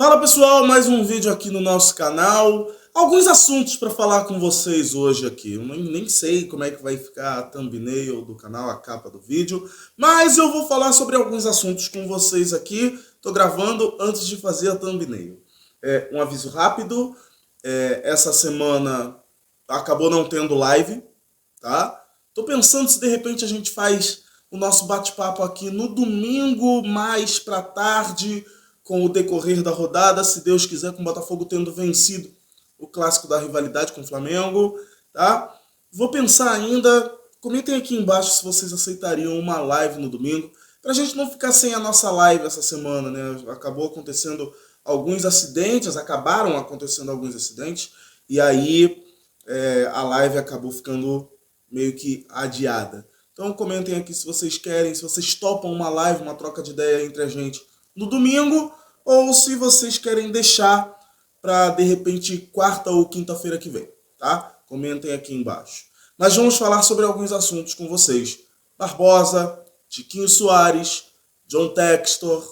Fala pessoal, mais um vídeo aqui no nosso canal. Alguns assuntos para falar com vocês hoje aqui. Eu nem sei como é que vai ficar a thumbnail do canal, a capa do vídeo, mas eu vou falar sobre alguns assuntos com vocês aqui. Estou gravando antes de fazer a thumbnail. Um aviso rápido, essa semana acabou não tendo live, tá? Tô pensando se de repente a gente faz o nosso bate-papo aqui no domingo, mais pra tarde, com o decorrer da rodada, se Deus quiser, com o Botafogo tendo vencido o clássico da rivalidade com o Flamengo, tá? Vou pensar ainda, comentem aqui embaixo se vocês aceitariam uma live no domingo, pra gente não ficar sem a nossa live essa semana, né? Acabou acontecendo alguns acidentes, acabaram acontecendo alguns acidentes, e aí a live acabou ficando meio que adiada. Então comentem aqui se vocês querem, se vocês topam uma live, uma troca de ideia entre a gente no domingo, ou se vocês querem deixar para de repente quarta ou quinta-feira que vem, tá? Comentem aqui embaixo. Mas vamos falar sobre alguns assuntos com vocês. Barbosa, Tiquinho Soares, John Textor,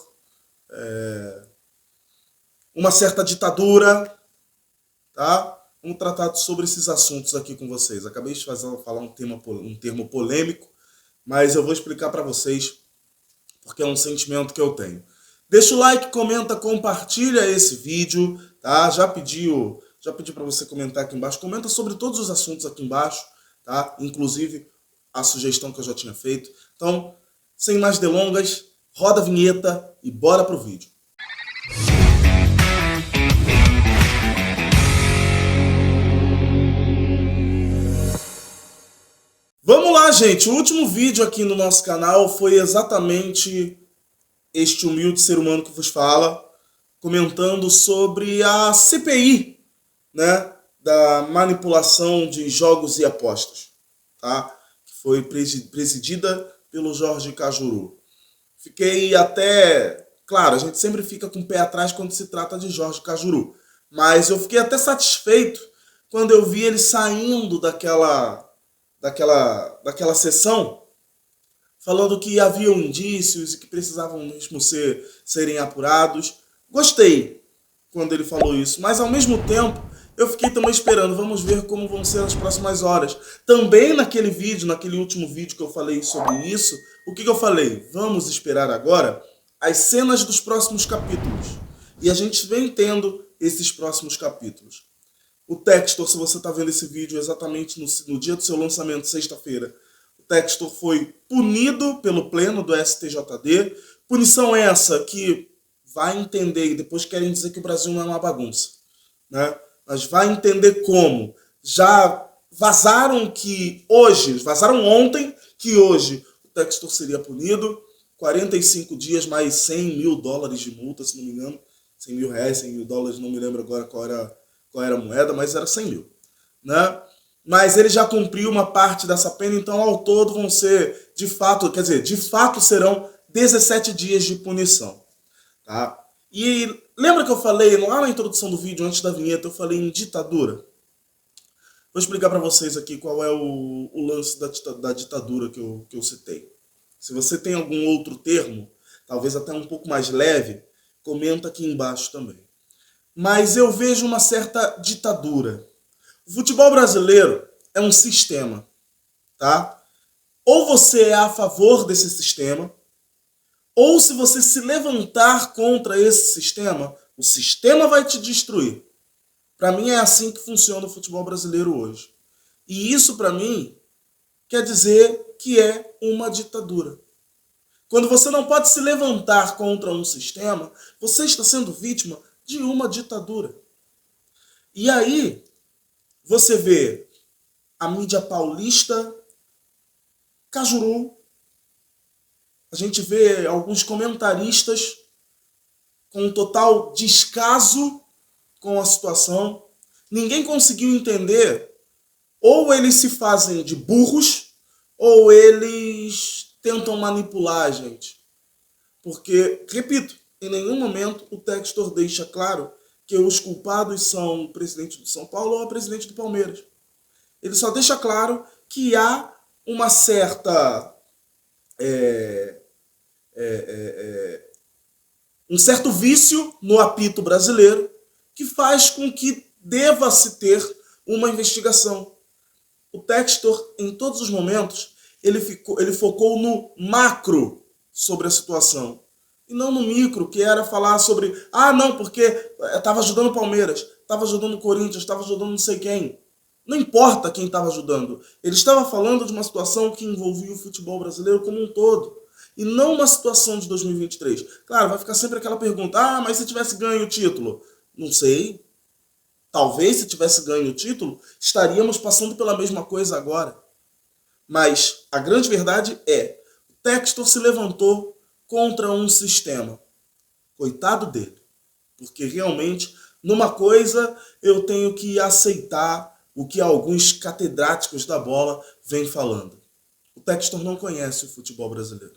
uma certa ditadura, tá? Vamos tratar sobre esses assuntos aqui com vocês. Acabei de falar um termo polêmico, mas eu vou explicar para vocês porque é um sentimento que eu tenho. Deixa o like, comenta, compartilha esse vídeo, tá? Já pedi para você comentar aqui embaixo. Comenta sobre todos os assuntos aqui embaixo, tá? Inclusive a sugestão que eu já tinha feito. Então, sem mais delongas, roda a vinheta e bora pro vídeo. Vamos lá, gente. O último vídeo aqui no nosso canal foi exatamente este humilde ser humano que vos fala, comentando sobre a CPI, né, da manipulação de jogos e apostas, tá? Que foi presidida pelo Jorge Cajuru. Fiquei até... Claro, a gente sempre fica com o pé atrás quando se trata de Jorge Cajuru, mas eu fiquei até satisfeito quando eu vi ele saindo daquela sessão, falando que haviam indícios e que precisavam mesmo serem apurados. Gostei quando ele falou isso, mas ao mesmo tempo eu fiquei também esperando, vamos ver como vão ser as próximas horas. Também naquele último vídeo que eu falei sobre isso, o que eu falei? Vamos esperar agora as cenas dos próximos capítulos. E a gente vem tendo esses próximos capítulos. O Textor, se você está vendo esse vídeo exatamente no dia do seu lançamento, sexta-feira, o Textor foi punido pelo pleno do STJD. Punição essa que vai entender, e depois querem dizer que o Brasil não é uma bagunça, né? Mas vai entender como. Já vazaram ontem que hoje o Textor seria punido, 45 dias mais 100 mil dólares de multa, se não me engano, 100 mil reais, 100 mil dólares, não me lembro agora qual era a moeda, mas era 100 mil, né? Mas ele já cumpriu uma parte dessa pena, então ao todo vão ser, de fato serão 17 dias de punição, tá? E lembra que eu falei lá na introdução do vídeo, antes da vinheta, eu falei em ditadura? Vou explicar para vocês aqui qual é o lance da ditadura que eu citei. Se você tem algum outro termo, talvez até um pouco mais leve, comenta aqui embaixo também. Mas eu vejo uma certa ditadura. O futebol brasileiro é um sistema, tá? Ou você é a favor desse sistema, ou se você se levantar contra esse sistema, o sistema vai te destruir. Para mim é assim que funciona o futebol brasileiro hoje. E isso para mim quer dizer que é uma ditadura. Quando você não pode se levantar contra um sistema, você está sendo vítima de uma ditadura. E aí, você vê a mídia paulista, Cajuru, a gente vê alguns comentaristas com um total descaso com a situação. Ninguém conseguiu entender, ou eles se fazem de burros, ou eles tentam manipular a gente. Porque, repito, em nenhum momento o Textor deixa claro que os culpados são o presidente do São Paulo ou o presidente do Palmeiras. Ele só deixa claro que há uma certa um certo vício no apito brasileiro que faz com que deva-se ter uma investigação. O Textor, em todos os momentos, ele focou no macro sobre a situação. E não no micro, que era falar sobre, não, porque estava ajudando o Palmeiras, estava ajudando o Corinthians, estava ajudando não sei quem. Não importa quem estava ajudando. Ele estava falando de uma situação que envolvia o futebol brasileiro como um todo. E não uma situação de 2023. Claro, vai ficar sempre aquela pergunta, mas se tivesse ganho o título? Não sei. Talvez se tivesse ganho o título, estaríamos passando pela mesma coisa agora. Mas a grande verdade é, o Textor se levantou contra um sistema. Coitado dele. Porque realmente, numa coisa, eu tenho que aceitar o que alguns catedráticos da bola vêm falando. O Textor não conhece o futebol brasileiro.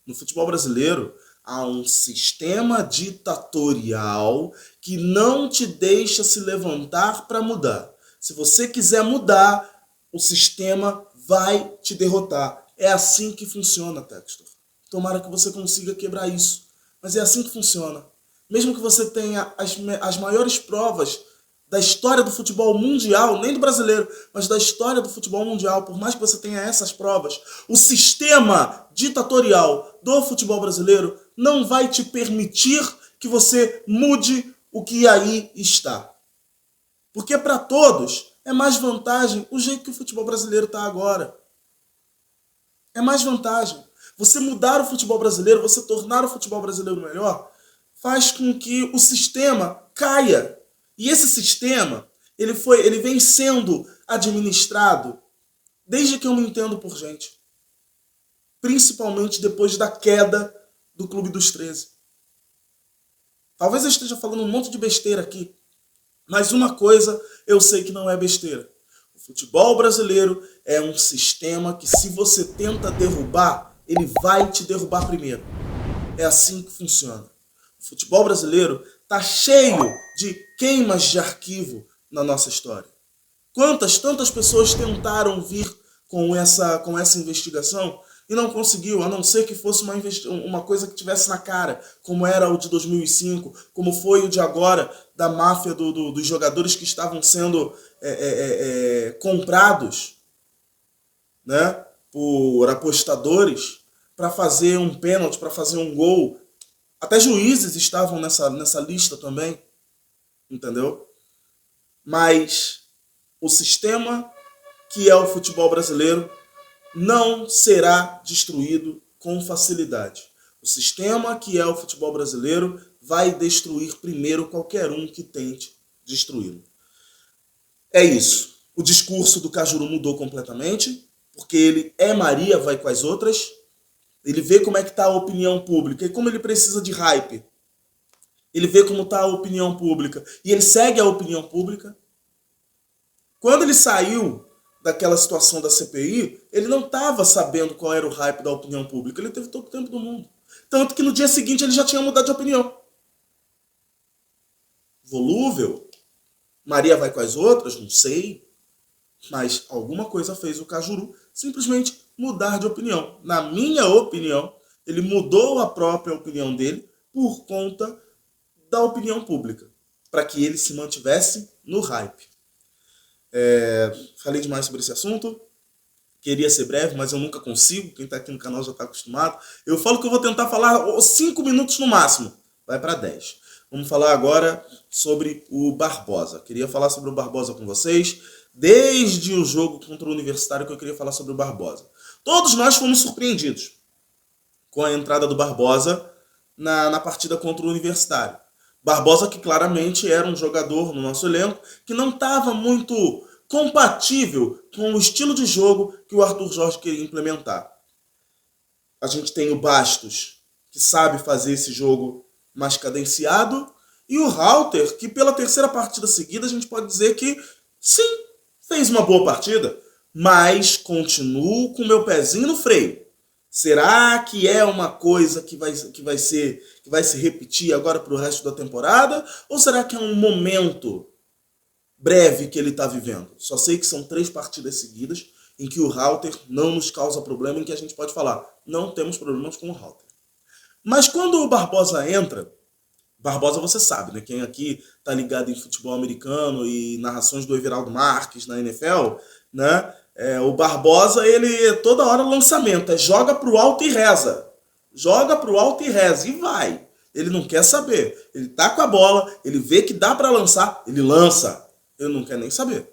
No futebol brasileiro, há um sistema ditatorial que não te deixa se levantar para mudar. Se você quiser mudar, o sistema vai te derrotar. É assim que funciona, Textor. Tomara que você consiga quebrar isso. Mas é assim que funciona. Mesmo que você tenha as maiores provas da história do futebol mundial, nem do brasileiro, mas da história do futebol mundial, por mais que você tenha essas provas, o sistema ditatorial do futebol brasileiro não vai te permitir que você mude o que aí está. Porque para todos é mais vantagem o jeito que o futebol brasileiro está agora. É mais vantagem. Você mudar o futebol brasileiro, você tornar o futebol brasileiro melhor, faz com que o sistema caia. E esse sistema, ele vem sendo administrado desde que eu me entendo por gente. Principalmente depois da queda do Clube dos 13. Talvez eu esteja falando um monte de besteira aqui, mas uma coisa eu sei que não é besteira. O futebol brasileiro é um sistema que, se você tenta derrubar, ele vai te derrubar primeiro. É assim que funciona. O futebol brasileiro está cheio de queimas de arquivo na nossa história. Tantas pessoas tentaram vir com essa investigação e não conseguiu, a não ser que fosse uma coisa que tivesse na cara, como era o de 2005, como foi o de agora, da máfia dos jogadores que estavam sendo comprados, né, por apostadores para fazer um pênalti, para fazer um gol. Até juízes estavam nessa lista também, entendeu? Mas o sistema que é o futebol brasileiro não será destruído com facilidade. O sistema que é o futebol brasileiro vai destruir primeiro qualquer um que tente destruí-lo. É isso. O discurso do Cajuru mudou completamente, porque ele é Maria, vai com as outras. Ele vê como é que está a opinião pública e como ele precisa de hype. Ele vê como está a opinião pública e ele segue a opinião pública. Quando ele saiu daquela situação da CPI, ele não estava sabendo qual era o hype da opinião pública. Ele teve todo o tempo do mundo. Tanto que no dia seguinte ele já tinha mudado de opinião. Volúvel? Maria vai com as outras? Não sei. Mas alguma coisa fez o Cajuru simplesmente mudar de opinião. Na minha opinião, ele mudou a própria opinião dele por conta da opinião pública, para que ele se mantivesse no hype. Falei demais sobre esse assunto. Queria ser breve, mas eu nunca consigo. Quem está aqui no canal já está acostumado. Eu falo que eu vou tentar falar 5 minutos no máximo. Vai para 10. Vamos falar agora sobre o Barbosa. Queria falar sobre o Barbosa com vocês. Desde o jogo contra o Universitário que eu queria falar sobre o Barbosa. Todos nós fomos surpreendidos com a entrada do Barbosa na partida contra o Universitário. Barbosa, que claramente era um jogador no nosso elenco que não estava muito compatível com o estilo de jogo que o Arthur Jorge queria implementar. A gente tem o Bastos, que sabe fazer esse jogo mais cadenciado, e o Rauter, que pela terceira partida seguida a gente pode dizer que sim, fez uma boa partida, mas continuo com o meu pezinho no freio. Será que é uma coisa que vai se repetir agora para o resto da temporada? Ou será que é um momento breve que ele está vivendo? Só sei que são 3 partidas seguidas em que o Rauter não nos causa problema, em que a gente pode falar, não temos problemas com o Rauter. Mas quando o Barbosa entra, Barbosa você sabe, né? Quem aqui tá ligado em futebol americano e narrações do Everaldo Marques na NFL, né? O Barbosa, ele toda hora lançamento, joga pro alto e reza. Joga pro alto e reza e vai. Ele não quer saber. Ele tá com a bola, ele vê que dá para lançar, ele lança. Ele não quer nem saber.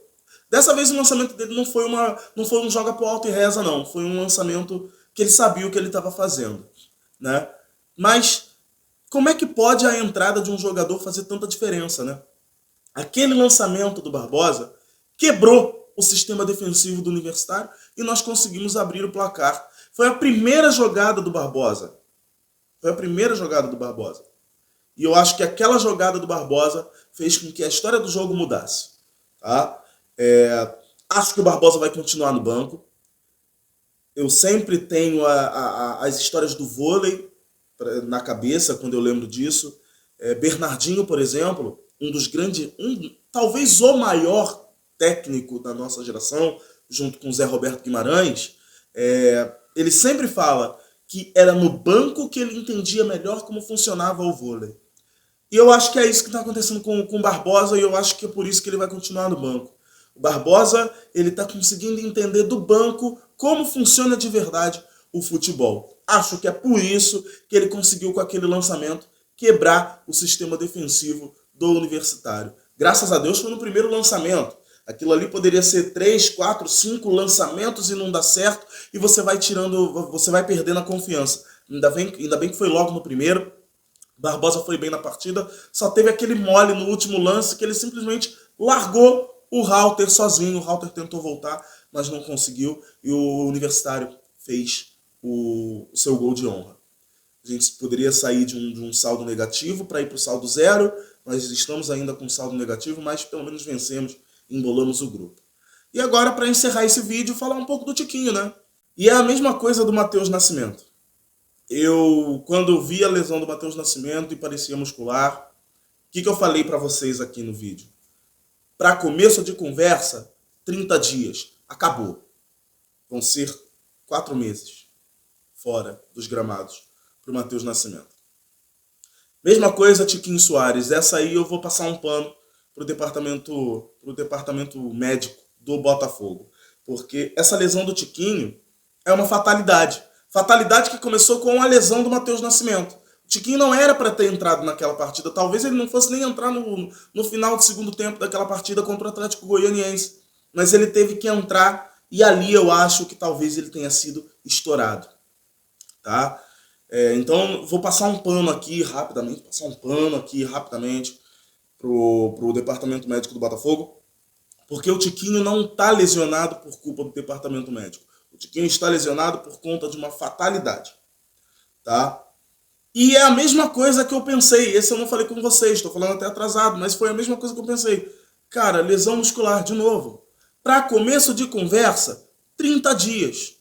Dessa vez o lançamento dele não foi um joga pro alto e reza não, foi um lançamento que ele sabia o que ele estava fazendo, né? Mas como é que pode a entrada de um jogador fazer tanta diferença, né? Aquele lançamento do Barbosa quebrou o sistema defensivo do Universitário e nós conseguimos abrir o placar. Foi a primeira jogada do Barbosa. Foi a primeira jogada do Barbosa. E eu acho que aquela jogada do Barbosa fez com que a história do jogo mudasse. Tá? Acho que o Barbosa vai continuar no banco. Eu sempre tenho as histórias do vôlei na cabeça quando eu lembro disso. Bernardinho, por exemplo, um dos grandes, talvez o maior técnico da nossa geração, junto com o Zé Roberto Guimarães, ele sempre fala que era no banco que ele entendia melhor como funcionava o vôlei. E eu acho que é isso que está acontecendo com o Barbosa e eu acho que é por isso que ele vai continuar no banco. O Barbosa, ele está conseguindo entender do banco como funciona de verdade o futebol. Acho que é por isso que ele conseguiu, com aquele lançamento, quebrar o sistema defensivo do Universitário. Graças a Deus foi no primeiro lançamento. Aquilo ali poderia ser 3, 4, 5 lançamentos e não dá certo, e você vai perdendo a confiança. Ainda bem que foi logo no primeiro. Barbosa foi bem na partida, só teve aquele mole no último lance que ele simplesmente largou o Halter sozinho. O Halter tentou voltar, mas não conseguiu, e o Universitário fez o seu gol de honra. A gente poderia sair de um saldo negativo para ir para o saldo zero. Nós estamos ainda com saldo negativo, mas pelo menos vencemos, embolamos o grupo. E agora, para encerrar esse vídeo, falar um pouco do Tiquinho, né? E é a mesma coisa do Matheus Nascimento. Quando vi a lesão do Matheus Nascimento e parecia muscular, o que eu falei para vocês aqui no vídeo? Para começo de conversa, 30 dias. Acabou. Vão ser 4 meses fora dos gramados para o Matheus Nascimento. Mesma coisa, Tiquinho Soares. Essa aí eu vou passar um pano pro departamento médico do Botafogo. Porque essa lesão do Tiquinho é uma fatalidade. Fatalidade que começou com a lesão do Matheus Nascimento. O Tiquinho não era para ter entrado naquela partida. Talvez ele não fosse nem entrar no final do segundo tempo daquela partida contra o Atlético Goianiense. Mas ele teve que entrar e ali eu acho que talvez ele tenha sido estourado. Tá? Então vou passar um pano aqui rapidamente pro departamento médico do Botafogo, porque o Tiquinho não está lesionado por culpa do departamento médico. O Tiquinho está lesionado por conta de uma fatalidade, tá? E é a mesma coisa que eu pensei. Esse eu não falei com vocês, estou falando até atrasado, mas foi a mesma coisa que eu pensei. Cara, lesão muscular de novo. Para começo de conversa, 30 dias.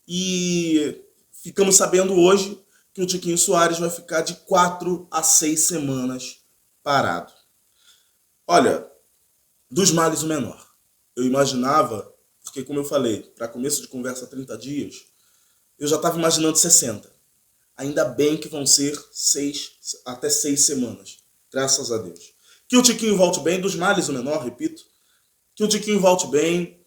E ficamos sabendo hoje que o Tiquinho Soares vai ficar de 4 a 6 semanas parado. Olha, dos males o menor. Eu imaginava, porque como eu falei, para começo de conversa 30 dias, eu já estava imaginando 60. Ainda bem que vão ser 6 até 6 semanas. Graças a Deus. Que o Tiquinho volte bem, dos males o menor, repito. Que o Tiquinho volte bem,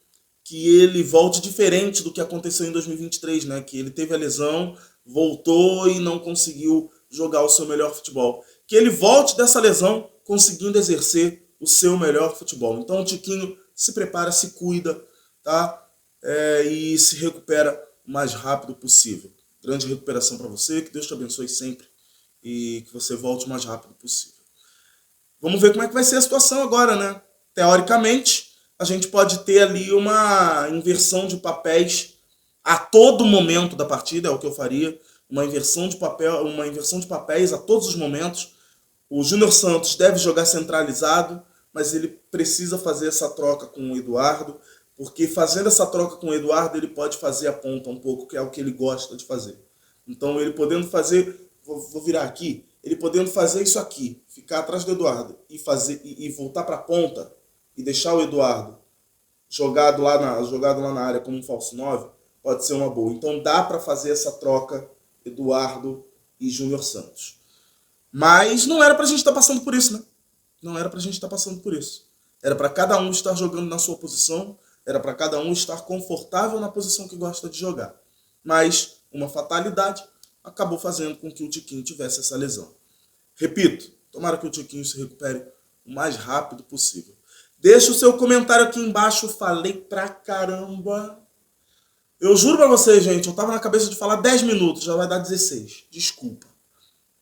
que ele volte diferente do que aconteceu em 2023, né? Que ele teve a lesão, voltou e não conseguiu jogar o seu melhor futebol. Que ele volte dessa lesão conseguindo exercer o seu melhor futebol. Então o Tiquinho se prepara, se cuida, tá? E se recupera o mais rápido possível. Grande recuperação para você, que Deus te abençoe sempre e que você volte o mais rápido possível. Vamos ver como é que vai ser a situação agora, né? Teoricamente, a gente pode ter ali uma inversão de papéis a todo momento da partida, é o que eu faria, uma inversão de papéis a todos os momentos. O Júnior Santos deve jogar centralizado, mas ele precisa fazer essa troca com o Eduardo, porque fazendo essa troca com o Eduardo, ele pode fazer a ponta um pouco, que é o que ele gosta de fazer. Então, ele podendo fazer, vou virar aqui, ele podendo fazer isso aqui, ficar atrás do Eduardo e voltar para a ponta e deixar o Eduardo jogado lá na área como um falso 9, pode ser uma boa. Então, dá para fazer essa troca, Eduardo e Júnior Santos. Mas não era pra gente estar passando por isso, né? Não era pra gente estar passando por isso. Era pra cada um estar jogando na sua posição, era pra cada um estar confortável na posição que gosta de jogar. Mas uma fatalidade acabou fazendo com que o Tiquinho tivesse essa lesão. Repito, tomara que o Tiquinho se recupere o mais rápido possível. Deixa o seu comentário aqui embaixo, falei pra caramba. Eu juro pra vocês, gente, eu tava na cabeça de falar 10 minutos, já vai dar 16. Desculpa,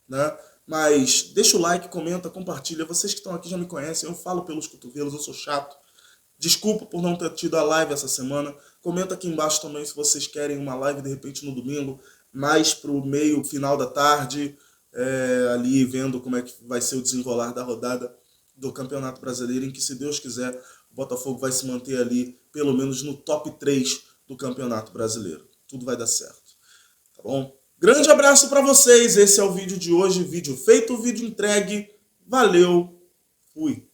né? Mas deixa o like, comenta, compartilha. Vocês que estão aqui já me conhecem, eu falo pelos cotovelos, eu sou chato. Desculpa por não ter tido a live essa semana. Comenta aqui embaixo também se vocês querem uma live de repente no domingo, mais pro meio, final da tarde, ali vendo como é que vai ser o desenrolar da rodada do Campeonato Brasileiro, em que, se Deus quiser, o Botafogo vai se manter ali, pelo menos no top 3 do Campeonato Brasileiro. Tudo vai dar certo, tá bom? Grande abraço para vocês, esse é o vídeo de hoje, vídeo feito, vídeo entregue. Valeu, fui!